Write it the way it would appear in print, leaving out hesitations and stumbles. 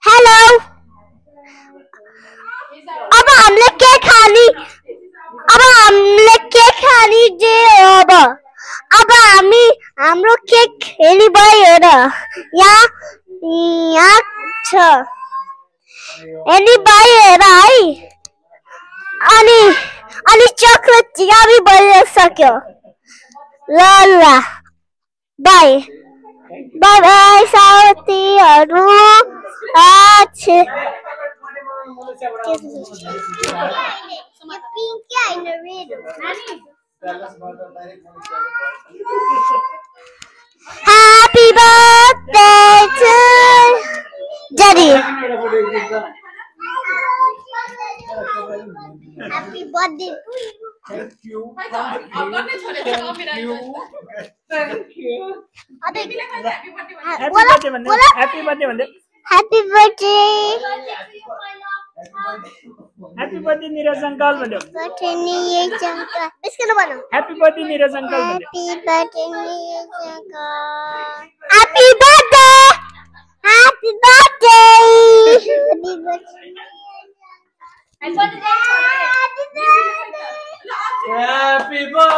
Hello अब हमले के खानी जे अब हामी हाम्रो के खेली भयो र यहाँ छ एनी भयो र है अनि चकलेट चियाबी भइसक्यो ल ल बाई बाई बाई साथीहरु Happy birthday to Daddy. Happy birthday to you. Thank you. Happy birthday. Happy birthday. Happy birthday Neeraj uncle भन्यो. Birthday Neeraj uncle. इसके भन. Happy birthday Neeraj uncle भन्यो. Happy birthday Neeraj uncle. Happy birthday. Happy birthday. Happy birthday. Happy birthday. Happy birthday.